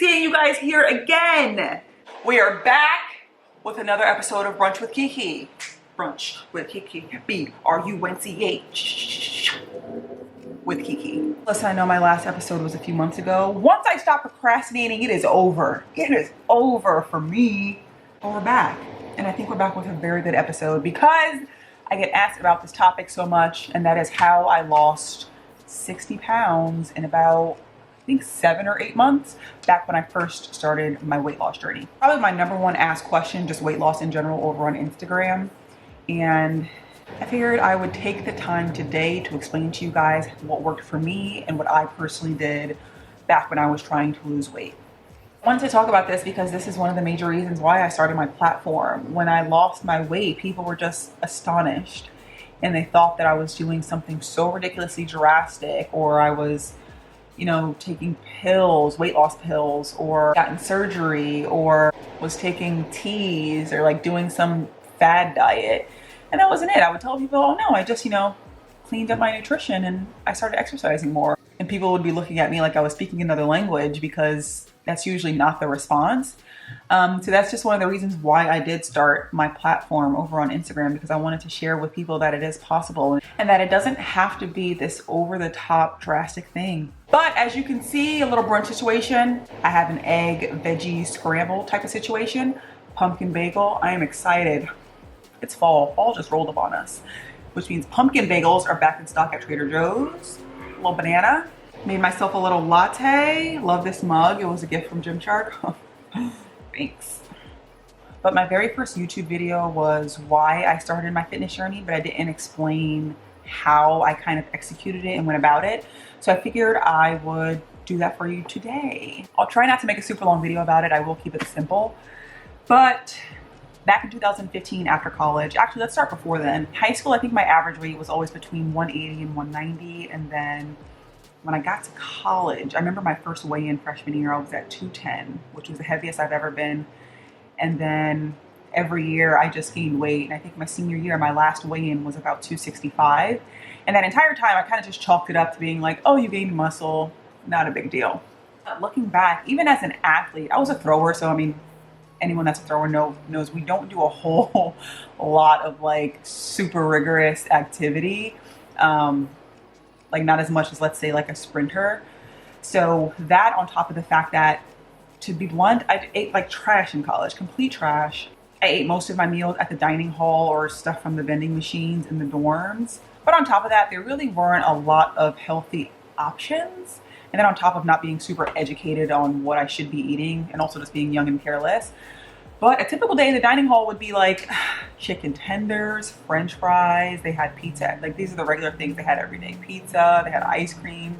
seeing you guys here again. We are back with another episode of Brunch with Qiqi. Brunch with Qiqi. B-R-U-N-C-H with Qiqi. Listen, I know my last episode was a few months ago. Once I stop procrastinating, it is over. It is over for me. But we're back. And I think we're back with a very good episode because I get asked about this topic so much, and that is how I lost 60 pounds in about, I think 7 or 8 months back when I first started my weight loss journey. Probably my number one asked question, just weight loss in general over on Instagram. And I figured I would take the time today to explain to you guys what worked for me and what I personally did back when I was trying to lose weight. I wanted to talk about this because this is one of the major reasons why I started my platform. When I lost my weight, people were just astonished and they thought that I was doing something so ridiculously drastic, or I was, you know, taking pills, weight loss pills, or gotten surgery, or was taking teas, or like doing some fad diet. And that wasn't it. I would tell people, oh no, I just, cleaned up my nutrition and I started exercising more. And people would be looking at me like I was speaking another language, because that's usually not the response. So that's just one of the reasons why I did start my platform over on Instagram, because I wanted to share with people that it is possible and that it doesn't have to be this over-the-top drastic thing. But as you can see, a little brunch situation. I have an egg veggie scramble type of situation, pumpkin bagel. I am excited. It's fall. Fall just rolled up on us, which means pumpkin bagels are back in stock at Trader Joe's. A little banana. Made myself a little latte. Love this mug. It was a gift from Gymshark. Thanks. But my very first YouTube video was why I started my fitness journey, but I didn't explain how I kind of executed it and went about it. So I figured I would do that for you today. I'll try not to make a super long video about it. I will keep it simple. But back in 2015 after college, actually let's start before then. High school, I think my average weight was always between 180 and 190. And then when I got to college, I remember my first weigh-in freshman year, I was at 210, which was the heaviest I've ever been. And then every year I just gained weight. And I think my senior year, my last weigh-in was about 265. And that entire time I kind of just chalked it up to being like, oh, you gained muscle, not a big deal. But looking back, even as an athlete, I was a thrower. So I mean, anyone that's a thrower knows we don't do a whole lot of like super rigorous activity. Like not as much as, let's say, like a sprinter. So that, on top of the fact that, to be blunt, I ate like trash in college, complete trash. I ate most of my meals at the dining hall or stuff from the vending machines in the dorms. But on top of that, there really weren't a lot of healthy options. And then on top of not being super educated on what I should be eating, and also just being young and careless. But a typical day in the dining hall would be like chicken tenders, French fries, they had pizza. Like these are the regular things they had every day. Pizza, they had ice cream.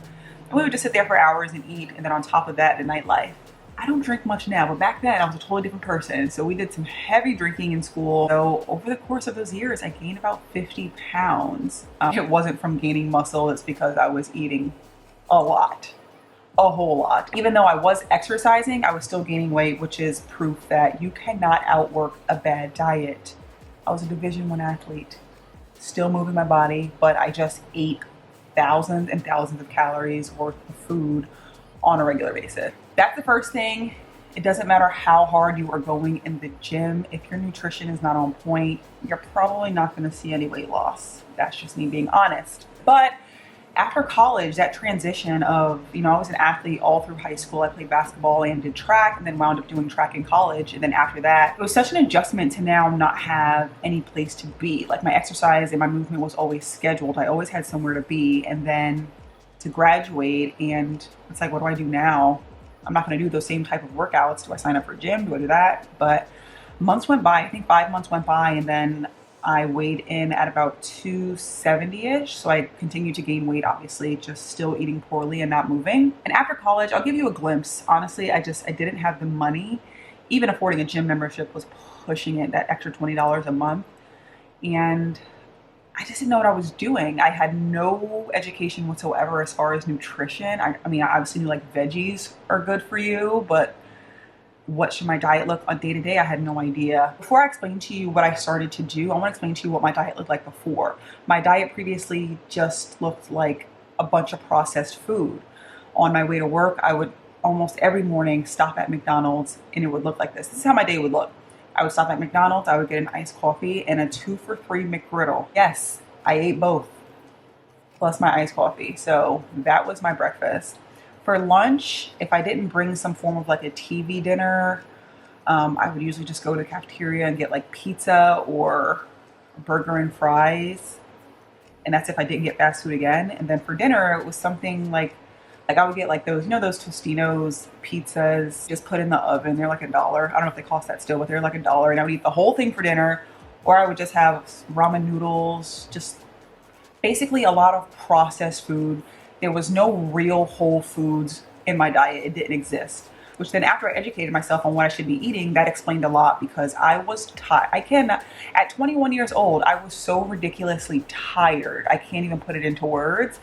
And we would just sit there for hours and eat. And then on top of that, the nightlife. I don't drink much now, but back then I was a totally different person. So we did some heavy drinking in school. So over the course of those years, I gained about 50 pounds. It wasn't from gaining muscle, it's because I was eating a lot. A whole lot. Even though I was exercising, I was still gaining weight, which is proof that you cannot outwork a bad diet. I was a Division I athlete, still moving my body, but I just ate thousands and thousands of calories worth of food on a regular basis. That's the first thing. It doesn't matter how hard you are going in the gym. If your nutrition is not on point, you're probably not going to see any weight loss. That's just me being honest. But after college, that transition of, I was an athlete all through high school. I played basketball and did track, and then wound up doing track in college. And then after that, it was such an adjustment to now not have any place to be. Like my exercise and my movement was always scheduled. I always had somewhere to be. And then to graduate, and it's like, what do I do now? I'm not going to do those same type of workouts. Do I sign up for a gym? Do I do that? But months went by. I think 5 months went by, and then I weighed in at about 270-ish. So I continued to gain weight, obviously, just still eating poorly and not moving. And after college, I'll give you a glimpse. Honestly, I didn't have the money. Even affording a gym membership was pushing it, that extra $20 a month. And I just didn't know what I was doing. I had no education whatsoever as far as nutrition. I mean, I obviously knew like veggies are good for you, but what should my diet look on day to day? I had no idea. Before I explain to you what I started to do, I want to explain to you what my diet looked like before. My diet previously just looked like a bunch of processed food. On my way to work, I would almost every morning stop at McDonald's, and it would look like this. This is how my day would look. I would stop at McDonald's, I would get an iced coffee and a 2-for-3 McGriddle. Yes, I ate both, plus my iced coffee. So that was my breakfast. For lunch, if I didn't bring some form of like a TV dinner, I would usually just go to the cafeteria and get like pizza or a burger and fries. And that's if I didn't get fast food again. And then for dinner, it was something like I would get like those, you know, those Tostino's pizzas, just put in the oven. They're like $1. I don't know if they cost that still, but they're like $1. And I would eat the whole thing for dinner. Or I would just have ramen noodles, just basically a lot of processed food. There was no real whole foods in my diet. It didn't exist. Which then after I educated myself on what I should be eating, that explained a lot, because I was tired. At 21 years old, I was so ridiculously tired. I can't even put it into words.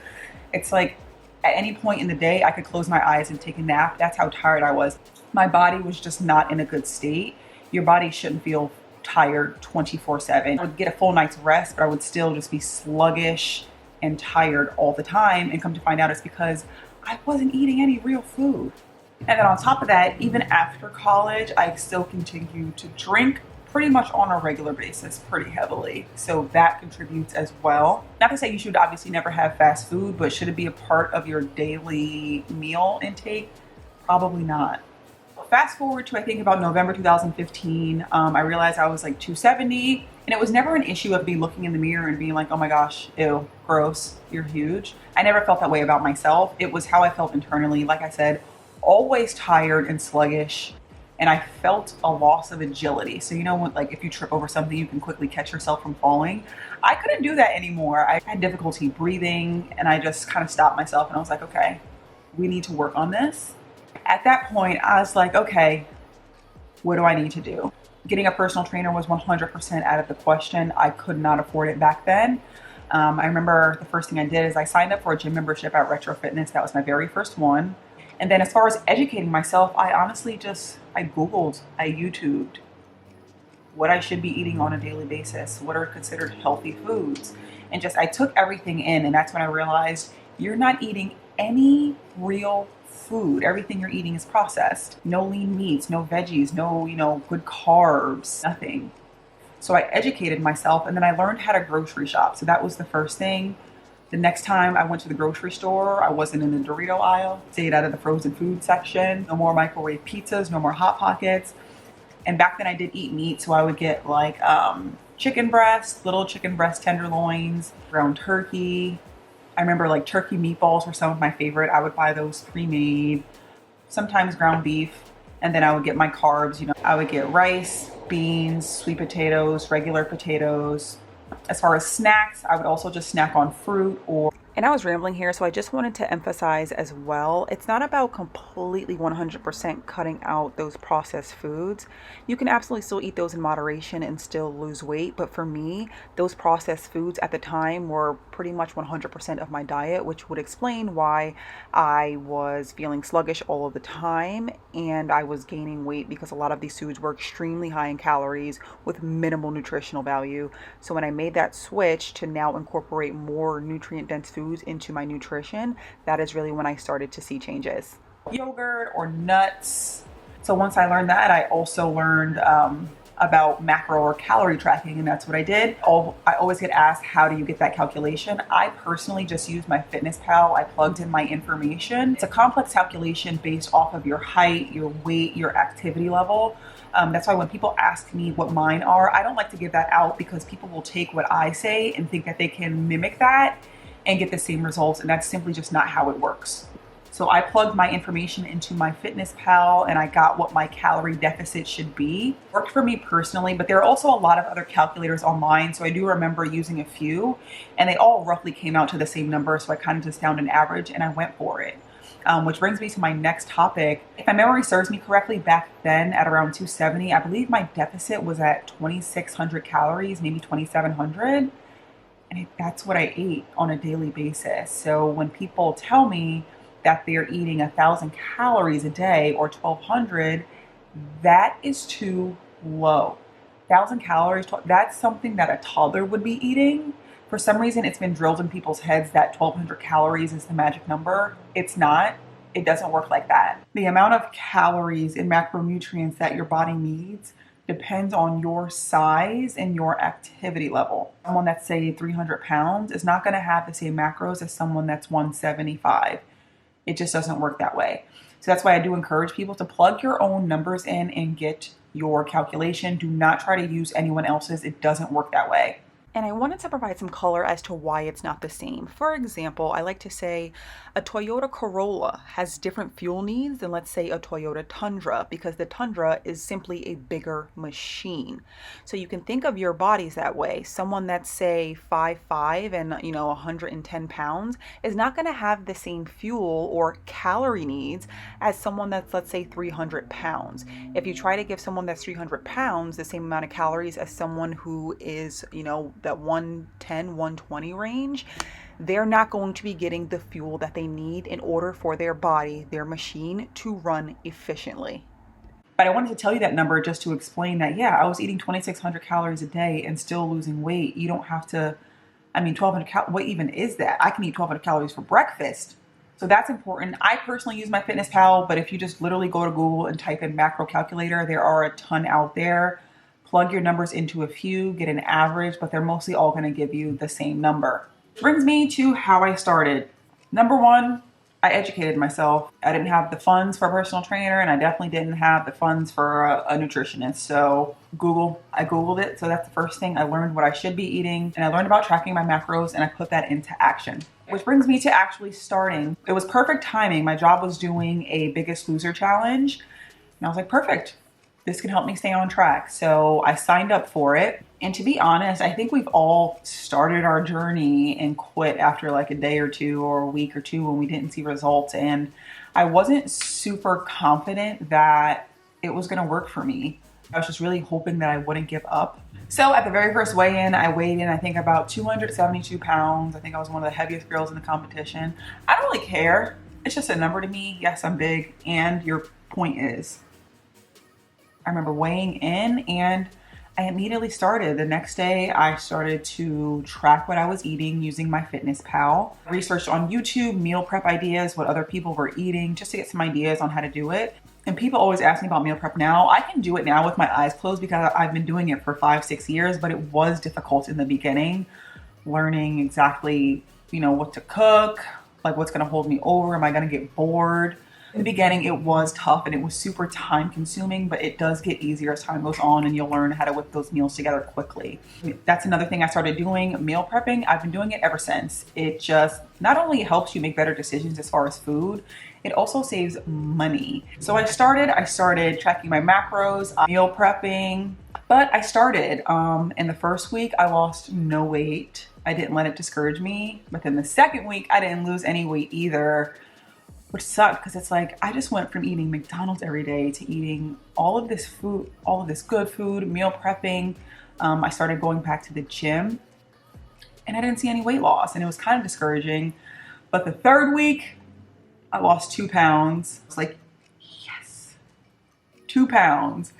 It's like at any point in the day, I could close my eyes and take a nap. That's how tired I was. My body was just not in a good state. Your body shouldn't feel tired 24/7. I would get a full night's rest, but I would still just be sluggish and tired all the time. And come to find out, it's because I wasn't eating any real food. And then on top of that, even after college, I still continued to drink pretty much on a regular basis, pretty heavily. So that contributes as well. Not to say you should obviously never have fast food, but should it be a part of your daily meal intake? Probably not. Fast forward to I think about November 2015, I realized I was like 270, and it was never an issue of me looking in the mirror and being like, oh my gosh, ew, gross, you're huge. I never felt that way about myself. It was how I felt internally. Like I said, always tired and sluggish, and I felt a loss of agility. So you know when, like, if you trip over something, you can quickly catch yourself from falling. I couldn't do that anymore. I had difficulty breathing, and I just kind of stopped myself and I was like, okay, we need to work on this. At that point, I was like, okay, what do I need to do? Getting a personal trainer was 100% out of the question. I could not afford it back then. I remember the first thing I did is I signed up for a gym membership at Retro Fitness. That was my very first one. And then as far as educating myself, I honestly I Googled, I YouTubed what I should be eating on a daily basis, what are considered healthy foods. And I took everything in, and that's when I realized you're not eating any real food. Everything you're eating is processed. No lean meats, no veggies, no, good carbs, nothing. So I educated myself, and then I learned how to grocery shop. So that was the first thing. The next time I went to the grocery store, I wasn't in the Dorito aisle. Stayed out of the frozen food section. No more microwave pizzas, no more Hot Pockets. And back then I did eat meat, so I would get like chicken breasts, little chicken breast tenderloins, ground turkey. I remember like turkey meatballs were some of my favorite. I would buy those pre-made, sometimes ground beef. And then I would get my carbs, I would get rice, beans, sweet potatoes, regular potatoes. As far as snacks, I would also just snack on fruit or... And I was rambling here, so I just wanted to emphasize as well, it's not about completely 100% cutting out those processed foods. You can absolutely still eat those in moderation and still lose weight. But for me, those processed foods at the time were pretty much 100% of my diet, which would explain why I was feeling sluggish all of the time and I was gaining weight, because a lot of these foods were extremely high in calories with minimal nutritional value. So when I made that switch to now incorporate more nutrient-dense foods into my nutrition, that is really when I started to see changes. Yogurt or nuts. So once I learned that, I also learned about macro or calorie tracking, and that's what I did. I always get asked, how do you get that calculation? I personally just use my Fitness Pal. I plugged in my information. It's a complex calculation based off of your height, your weight, your activity level. That's why when people ask me what mine are, I don't like to give that out, because people will take what I say and think that they can mimic that and get the same results, and that's simply just not how it works. So I plugged my information into my Fitness Pal and I got what my calorie deficit should be. Worked for me personally, but there are also a lot of other calculators online, so I do remember using a few, and they all roughly came out to the same number, so I kind of just found an average and I went for it. Which brings me to my next topic. If my memory serves me correctly, back then at around 270, I believe my deficit was at 2,600 calories, maybe 2,700. And that's what I ate on a daily basis. So when people tell me that they're eating 1,000 calories a day or 1,200, that is too low. 1,000 calories, that's something that a toddler would be eating. For some reason, it's been drilled in people's heads that 1,200 calories is the magic number. It's not. It doesn't work like that. The amount of calories and macronutrients that your body needs depends on your size and your activity level. Someone that's, say, 300 pounds is not going to have the same macros as someone that's 175. It just doesn't work that way. So that's why I do encourage people to plug your own numbers in and get your calculation. Do not try to use anyone else's. It doesn't work that way. And I wanted to provide some color as to why it's not the same. For example, I like to say a Toyota Corolla has different fuel needs than, let's say, a Toyota Tundra, because the Tundra is simply a bigger machine. So you can think of your bodies that way. Someone that's, say, 5'5" and 110 pounds is not going to have the same fuel or calorie needs as someone that's, let's say, 300 pounds. If you try to give someone that's 300 pounds the same amount of calories as someone who is, that 110, 120 range, they're not going to be getting the fuel that they need in order for their body, their machine, to run efficiently. But I wanted to tell you that number just to explain that, yeah, I was eating 2,600 calories a day and still losing weight. You don't have to, 1,200 what even is that? I can eat 1,200 calories for breakfast. So that's important. I personally use MyFitnessPal, but if you just literally go to Google and type in macro calculator, there are a ton out there. Plug your numbers into a few, get an average, but they're mostly all going to give you the same number. Brings me to how I started. Number one, I educated myself. I didn't have the funds for a personal trainer, and I definitely didn't have the funds for a nutritionist. So I Googled it. So that's the first thing. I learned what I should be eating, and I learned about tracking my macros, and I put that into action. Which brings me to actually starting. It was perfect timing. My job was doing a Biggest Loser challenge, and I was like, perfect. This can help me stay on track. So I signed up for it. And to be honest, I think we've all started our journey and quit after like a day or two or a week or two when we didn't see results. And I wasn't super confident that it was going to work for me. I was just really hoping that I wouldn't give up. So at the very first weigh-in, I weighed in, I think, about 272 pounds. I think I was one of the heaviest girls in the competition. I don't really care. It's just a number to me. Yes, I'm big. And your point is, I remember weighing in and I immediately started. The next day, I started to track what I was eating using MyFitnessPal. Researched on YouTube, meal prep ideas, what other people were eating, just to get some ideas on how to do it. And people always ask me about meal prep now. I can do it now with my eyes closed because I've been doing it for 5-6 years, but it was difficult in the beginning, learning exactly, what to cook, like what's gonna hold me over, am I gonna get bored? In the beginning, it was tough and it was super time consuming, but it does get easier as time goes on and you'll learn how to whip those meals together quickly. That's another thing I started doing, meal prepping. I've been doing it ever since. It just not only helps you make better decisions as far as food, it also saves money. So I started tracking my macros, meal prepping, but I started. In the first week, I lost no weight. I didn't let it discourage me. But then the second week, I didn't lose any weight either, which sucked because it's like I just went from eating McDonald's every day to eating all of this food, all of this good food, meal prepping. I started going back to the gym and I didn't see any weight loss and it was kind of discouraging. But the third week, I lost 2 pounds. I was like, yes, 2 pounds.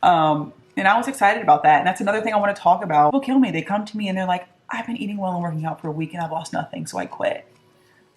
And I was excited about that. And that's another thing I want to talk about. People kill me. They come to me and they're like, I've been eating well and working out for a week and I've lost nothing, so I quit.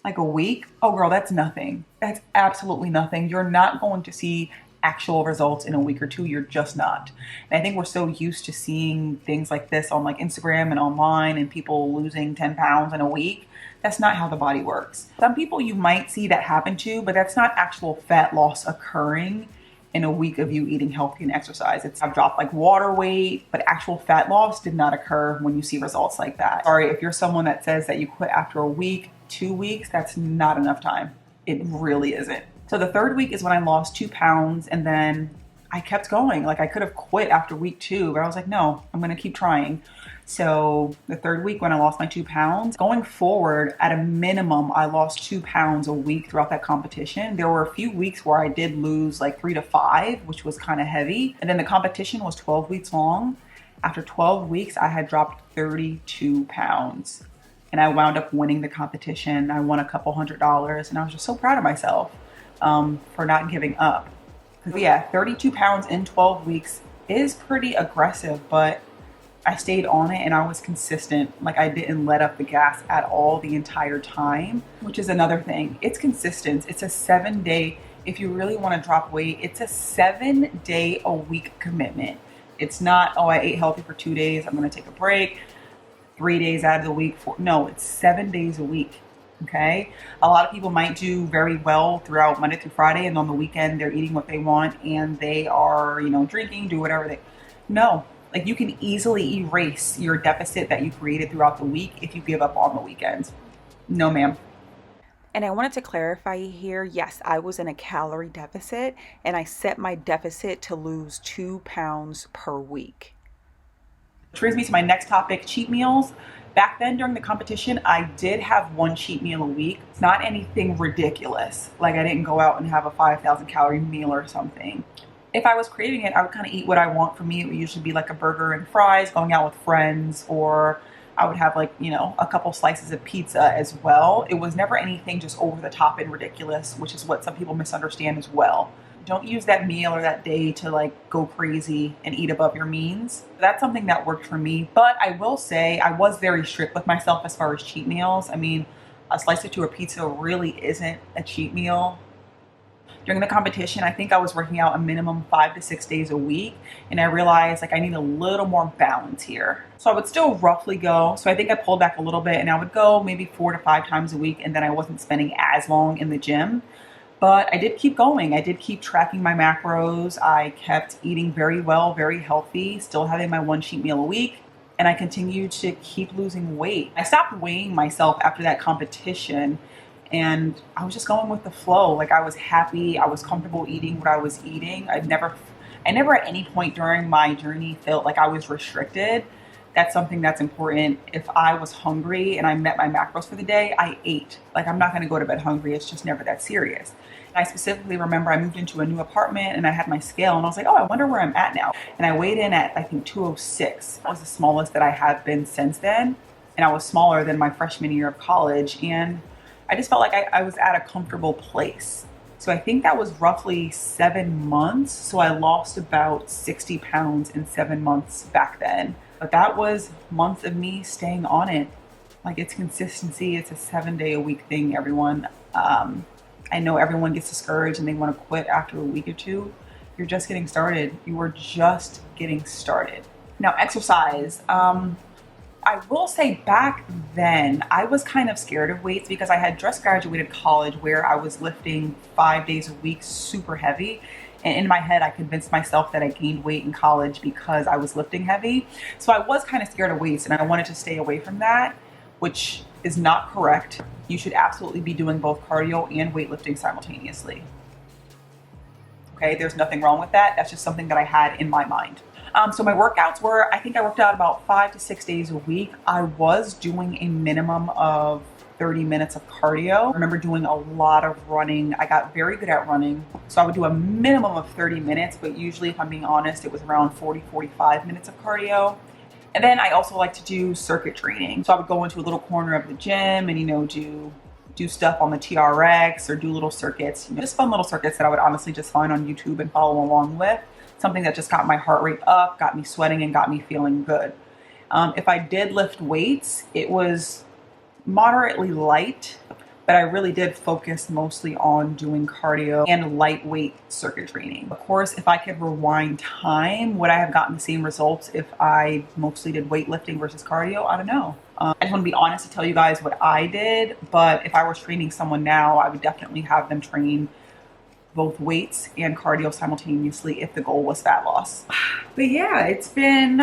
Like a week? Oh girl, that's nothing. That's absolutely nothing. You're not going to see actual results in a week or two. You're just not. And I think we're so used to seeing things like this on like Instagram and online and people losing 10 pounds in a week. That's not how the body works. Some people you might see that happen to, but that's not actual fat loss occurring in a week of you eating healthy and exercise. I've dropped like water weight, but actual fat loss did not occur when you see results like that. Sorry, if you're someone that says that you quit after a week, 2 weeks, that's not enough time. It really isn't. So the third week is when I lost 2 pounds and then I kept going. Like I could have quit after week 2, but I was like, no, I'm gonna keep trying. So the third week when I lost my 2 pounds, going forward, at a minimum, I lost 2 pounds a week throughout that competition. There were a few weeks where I did lose like 3 to 5, which was kind of heavy. And then the competition was 12 weeks long. After 12 weeks, I had dropped 32 pounds. And I wound up winning the competition. I won a couple $100 and I was just so proud of myself for not giving up. Because yeah, 32 pounds in 12 weeks is pretty aggressive, but I stayed on it and I was consistent. Like I didn't let up the gas at all the entire time, which is another thing. It's consistent. It's a 7-day, if you really want to drop weight, it's a 7-day-a-week commitment. It's not, oh, I ate healthy for 2 days, I'm going to take a break, 3 days out of the week. No, it's 7 days a week. Okay. A lot of people might do very well throughout Monday through Friday, and on the weekend they're eating what they want and they are, drinking, do whatever they, no. Like you can easily erase your deficit that you created throughout the week if you give up on the weekends. No, ma'am. And I wanted to clarify here, yes, I was in a calorie deficit and I set my deficit to lose 2 pounds per week. Which brings me to my next topic, cheat meals. Back then during the competition, I did have 1 cheat meal a week. It's not anything ridiculous. Like I didn't go out and have a 5,000 calorie meal or something. If I was craving it, I would kind of eat what I want. For me, it would usually be like a burger and fries, going out with friends, or I would have like, a couple slices of pizza as well. It was never anything just over the top and ridiculous, which is what some people misunderstand as well. Don't use that meal or that day to like go crazy and eat above your means. That's something that worked for me. But I will say I was very strict with myself as far as cheat meals. I mean, a slice or 2 of pizza really isn't a cheat meal. During the competition, I think I was working out a minimum 5 to 6 days a week, and I realized like I need a little more balance here. So I would still roughly go. So I think I pulled back a little bit and I would go maybe 4 to 5 times a week, and then I wasn't spending as long in the gym. But I did keep going. I did keep tracking my macros. I kept eating very well, very healthy, still having my 1 cheat meal a week. And I continued to keep losing weight. I stopped weighing myself after that competition, and I was just going with the flow. Like I was happy. I was comfortable eating what I was eating. I never at any point during my journey felt like I was restricted. That's something that's important. If I was hungry and I met my macros for the day, I ate. Like I'm not going to go to bed hungry. It's just never that serious. And I specifically remember I moved into a new apartment and I had my scale and I was like, oh, I wonder where I'm at now. And I weighed in at, I think, 206. That was the smallest that I have been since then. And I was smaller than my freshman year of college. And I just felt like I was at a comfortable place. So I think that was roughly 7 months. So I lost about 60 pounds in 7 months back then. But that was months of me staying on it. Like it's consistency. It's a 7-day-a-week thing, everyone. I know everyone gets discouraged and they want to quit after a week or two. You're just getting started. You are just getting started. Now, exercise. I will say back then, I was kind of scared of weights because I had just graduated college where I was lifting 5 days a week, super heavy. And in my head, I convinced myself that I gained weight in college because I was lifting heavy. So I was kind of scared of weights and I wanted to stay away from that, which is not correct. You should absolutely be doing both cardio and weightlifting simultaneously. Okay, there's nothing wrong with that. That's just something that I had in my mind. So my workouts were, I think I worked out about 5 to 6 days a week. I was doing a minimum of 30 minutes of cardio. I remember doing a lot of running. I got very good at running. So I would do a minimum of 30 minutes, but usually, if I'm being honest, it was around 40, 45 minutes of cardio. And then I also like to do circuit training. So I would go into a little corner of the gym and, do stuff on the TRX or do little circuits, just fun little circuits that I would honestly just find on YouTube and follow along with. Something that just got my heart rate up, got me sweating, and got me feeling good. If I did lift weights, it was moderately light, but I really did focus mostly on doing cardio and lightweight circuit training. Of course, if I could rewind time, would I have gotten the same results if I mostly did weightlifting versus cardio? I don't know. I just want to be honest to tell you guys what I did, but if I was training someone now, I would definitely have them train both weights and cardio simultaneously if the goal was fat loss. But yeah, it's been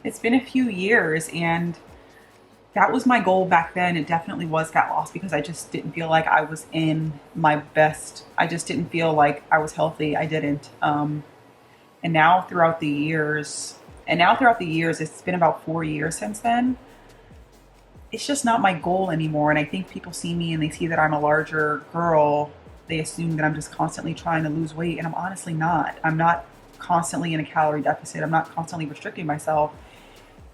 a few years, and that was my goal back then. It definitely was fat loss because I just didn't feel like I was in my best. I just didn't feel like I was healthy. I didn't. And now throughout the years, it's been about 4 years since then. It's just not my goal anymore. And I think people see me and they see that I'm a larger girl. They assume that I'm just constantly trying to lose weight, and I'm honestly not. I'm not constantly in a calorie deficit. I'm not constantly restricting myself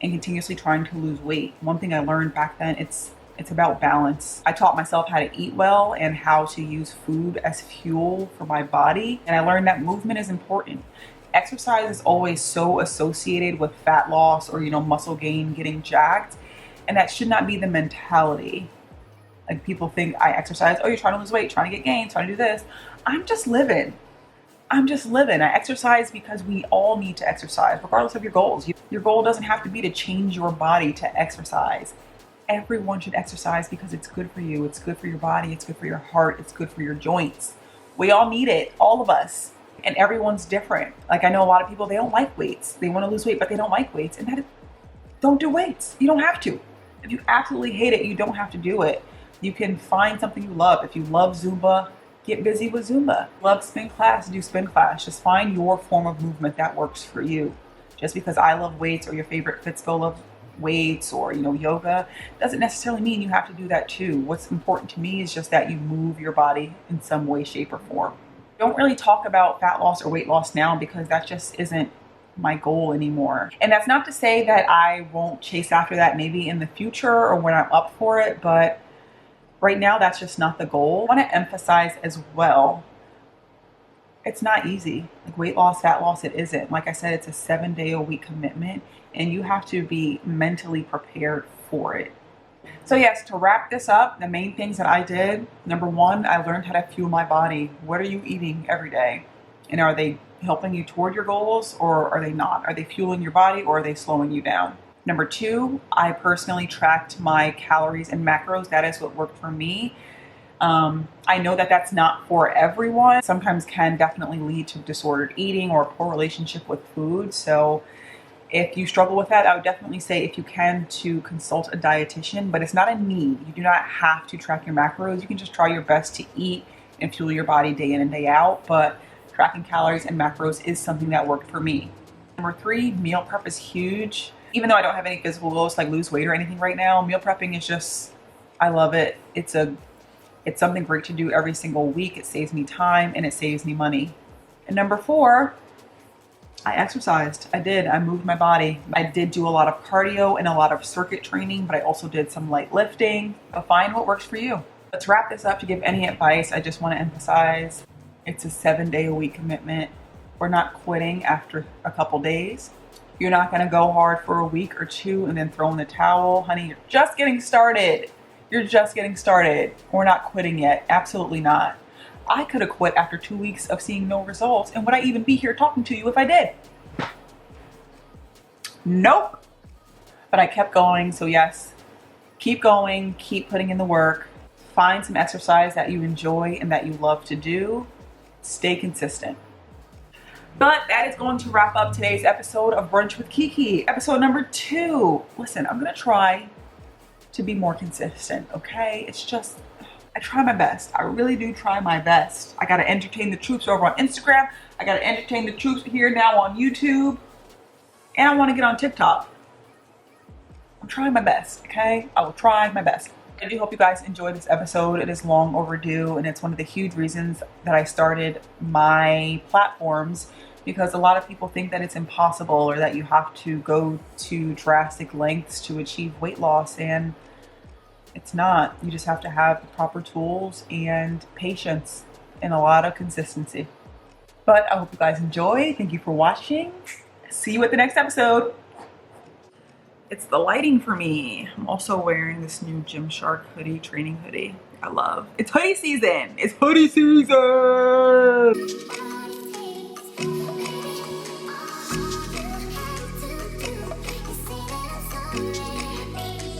and continuously trying to lose weight. One thing I learned back then, it's about balance. I taught myself how to eat well and how to use food as fuel for my body. And I learned that movement is important. exercise is always so associated with fat loss or, you know, muscle gain, getting jacked. And that should not be the mentality. Like, people think I exercise, oh, you're trying to lose weight, trying to get gains, trying to do this. I'm just living. I'm just living. I exercise because we all need to exercise, regardless of your goals. Your goal doesn't have to be to change your body to exercise. Everyone should exercise because it's good for you. It's good for your body. It's good for your heart. It's good for your joints. We all need it, all of us. And everyone's different. Like, I know a lot of people, they don't like weights. They want to lose weight, but they don't like weights. And don't do weights. You don't have to. If you absolutely hate it, you don't have to do it. You can find something you love. If you love Zumba, get busy with Zumba. Love spin class, do spin class. Just find your form of movement that works for you. Just because I love weights or your favorite Fitspo loves weights or, you know, yoga, doesn't necessarily mean you have to do that too. What's important to me is just that you move your body in some way, shape, or form. Don't really talk about fat loss or weight loss now because that just isn't my goal anymore. And that's not to say that I won't chase after that maybe in the future or when I'm up for it, but right now that's just not the goal. I want to emphasize as well, it's not easy. Like, weight loss, fat loss, it isn't. Like I said, it's a 7-day-a-week commitment and you have to be mentally prepared for it. So yes, to wrap this up, the main things that I did, number one, I learned how to fuel my body. What are you eating every day? And are they helping you toward your goals or are they not? Are they fueling your body or are they slowing you down? Number two, I personally tracked my calories and macros. That is what worked for me. I know that that's not for everyone. Sometimes can definitely lead to disordered eating or a poor relationship with food. So if you struggle with that, I would definitely say, if you can, to consult a dietitian, but it's not a need. You do not have to track your macros. You can just try your best to eat and fuel your body day in and day out. But tracking calories and macros is something that worked for me. Number three, meal prep is huge. Even though I don't have any physical goals like lose weight or anything right now, meal prepping is just, I love it. It's something great to do every single week. It saves me time and it saves me money. And number four, I exercised. I did. I moved my body. I did do a lot of cardio and a lot of circuit training, but I also did some light lifting. But find what works for you. Let's wrap this up. To give any advice, I just want to emphasize it's a 7-day-a-week commitment. We're not quitting after a couple days. You're not going to go hard for a week or two and then throw in the towel. Honey, you're just getting started. You're just getting started. We're not quitting yet. Absolutely not. I could have quit after 2 weeks of seeing no results. And would I even be here talking to you if I did? Nope. But I kept going. So yes, keep going, keep putting in the work. Find some exercise that you enjoy and that you love to do. Stay consistent. But that is going to wrap up today's episode of Brunch with Qiqi. Episode number 2. Listen, I'm going to try to be more consistent, okay? It's just, I try my best. I really do try my best. I got to entertain the troops over on Instagram. I got to entertain the troops here now on YouTube. And I want to get on TikTok. I'm trying my best, okay? I will try my best. I do hope you guys enjoyed this episode. It is long overdue, and it's one of the huge reasons that I started my platforms, because a lot of people think that it's impossible or that you have to go to drastic lengths to achieve weight loss, and it's not. You just have to have the proper tools and patience and a lot of consistency. But I hope you guys enjoy. Thank you for watching. See you at the next episode. It's the lighting for me. I'm also wearing this new Gymshark hoodie, training hoodie. I love. It's hoodie season. It's hoodie season.